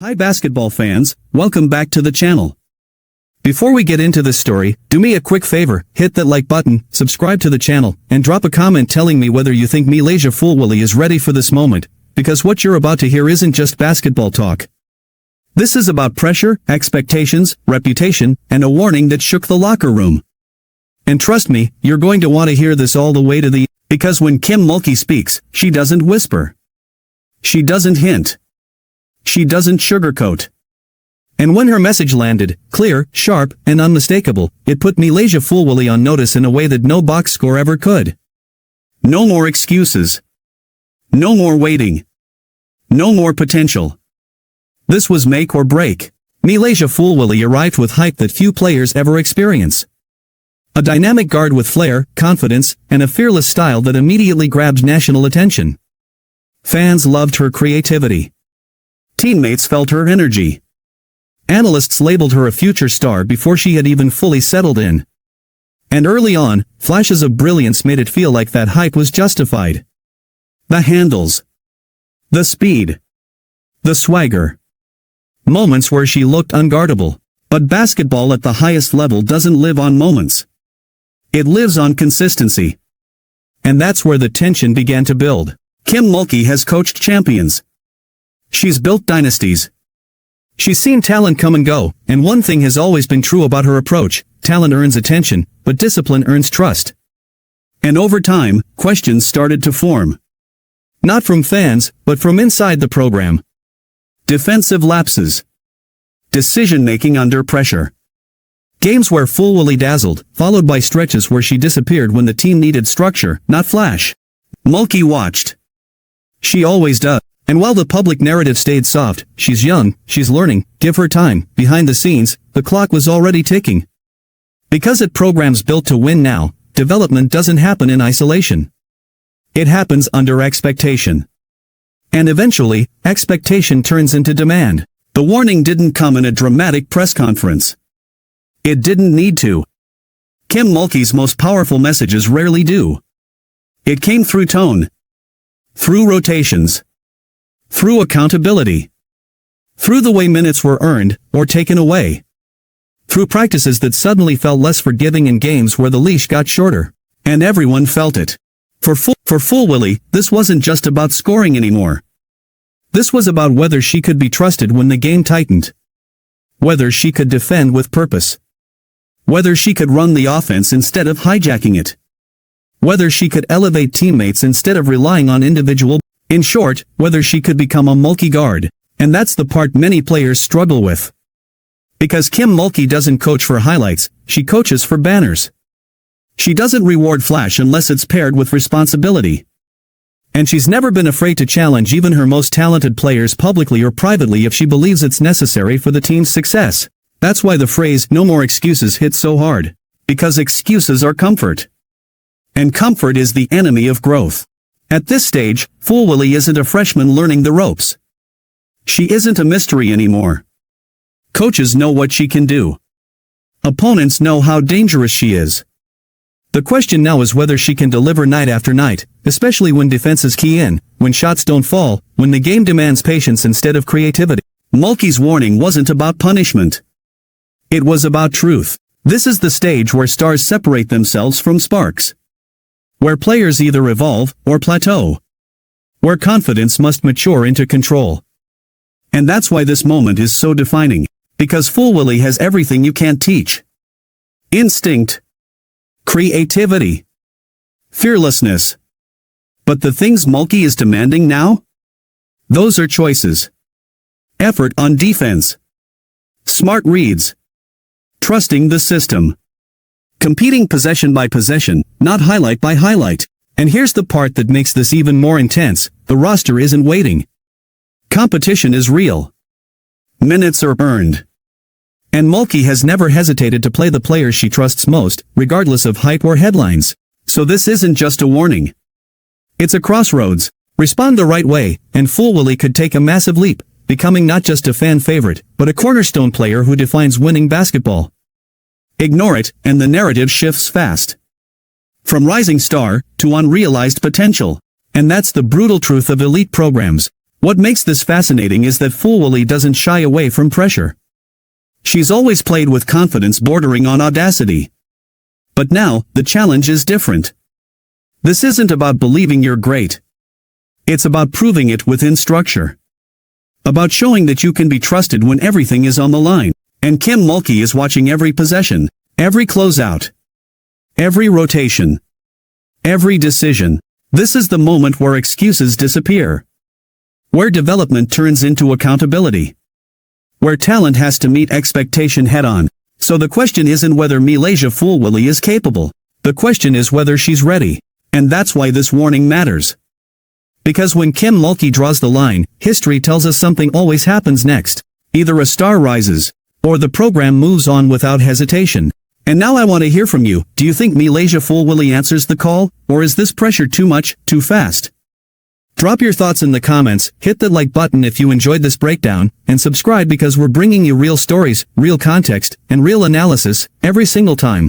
Hi basketball fans, welcome back to the channel. Before we get into this story, do me a quick favor, hit that like button, subscribe to the channel, and drop a comment telling me whether you think MiLaysia Fulwiley is ready for this moment, because what you're about to hear isn't just basketball talk. This is about pressure, expectations, reputation, and a warning that shook the locker room. And trust me, you're going to want to hear this all the way to the end, because when Kim Mulkey speaks, she doesn't whisper. She doesn't hint. She doesn't sugarcoat. And when her message landed, clear, sharp, and unmistakable, it put MiLaysia Fulwiley on notice in a way that no box score ever could. No more excuses. No more waiting. No more potential. This was make or break. MiLaysia Fulwiley arrived with hype that few players ever experience. A dynamic guard with flair, confidence, and a fearless style that immediately grabbed national attention. Fans loved her creativity. Teammates felt her energy. Analysts labeled her a future star before she had even fully settled in. And early on, flashes of brilliance made it feel like that hype was justified. The handles. The speed. The swagger. Moments where she looked unguardable. But basketball at the highest level doesn't live on moments. It lives on consistency. And that's where the tension began to build. Kim Mulkey has coached champions. She's built dynasties. She's seen talent come and go, and one thing has always been true about her approach: talent earns attention, but discipline earns trust. And over time, questions started to form. Not from fans, but from inside the program. Defensive lapses. Decision-making under pressure. Games where Fulwiley dazzled, followed by stretches where she disappeared when the team needed structure, not flash. Mulkey watched. She always does. And while the public narrative stayed soft, she's young, she's learning, give her time, behind the scenes, the clock was already ticking. Because at programs built to win now, development doesn't happen in isolation. It happens under expectation. And eventually, expectation turns into demand. The warning didn't come in a dramatic press conference. It didn't need to. Kim Mulkey's most powerful messages rarely do. It came through tone. Through rotations. Through accountability. Through the way minutes were earned, or taken away. Through practices that suddenly felt less forgiving and games where the leash got shorter. And everyone felt it. For Fulwiley, this wasn't just about scoring anymore. This was about whether she could be trusted when the game tightened. Whether she could defend with purpose. Whether she could run the offense instead of hijacking it. Whether she could elevate teammates instead of relying on individual. In short, whether she could become a Mulkey guard. And that's the part many players struggle with. Because Kim Mulkey doesn't coach for highlights, she coaches for banners. She doesn't reward flash unless it's paired with responsibility. And she's never been afraid to challenge even her most talented players publicly or privately if she believes it's necessary for the team's success. That's why the phrase "no more excuses" hits so hard. Because excuses are comfort. And comfort is the enemy of growth. At this stage, Fulwiley isn't a freshman learning the ropes. She isn't a mystery anymore. Coaches know what she can do. Opponents know how dangerous she is. The question now is whether she can deliver night after night, especially when defenses key in, when shots don't fall, when the game demands patience instead of creativity. Mulkey's warning wasn't about punishment. It was about truth. This is the stage where stars separate themselves from sparks. Where players either evolve or plateau. Where confidence must mature into control. And that's why this moment is so defining. Because Fulwiley has everything you can't teach. Instinct. Creativity. Fearlessness. But the things Mulkey is demanding now? Those are choices. Effort on defense. Smart reads. Trusting the system. Competing possession by possession, not highlight by highlight. And here's the part that makes this even more intense: the roster isn't waiting. Competition is real. Minutes are earned. And Mulkey has never hesitated to play the players she trusts most, regardless of hype or headlines. So this isn't just a warning. It's a crossroads. Respond the right way, and Fulwiley could take a massive leap, becoming not just a fan favorite, but a cornerstone player who defines winning basketball. Ignore it, and the narrative shifts fast. From rising star, to unrealized potential. And that's the brutal truth of elite programs. What makes this fascinating is that Fulwiley doesn't shy away from pressure. She's always played with confidence bordering on audacity. But now, the challenge is different. This isn't about believing you're great. It's about proving it within structure. About showing that you can be trusted when everything is on the line. And Kim Mulkey is watching every possession, every closeout, every rotation, every decision. This is the moment where excuses disappear. Where development turns into accountability. Where talent has to meet expectation head-on. So the question isn't whether MiLaysia Fulwiley is capable. The question is whether she's ready. And that's why this warning matters. Because when Kim Mulkey draws the line, history tells us something always happens next. Either a star rises, or the program moves on without hesitation. And now I want to hear from you. Do you think MiLaysia Fulwiley answers the call, or is this pressure too much, too fast? Drop your thoughts in the comments, hit the like button if you enjoyed this breakdown, and subscribe because we're bringing you real stories, real context, and real analysis, every single time.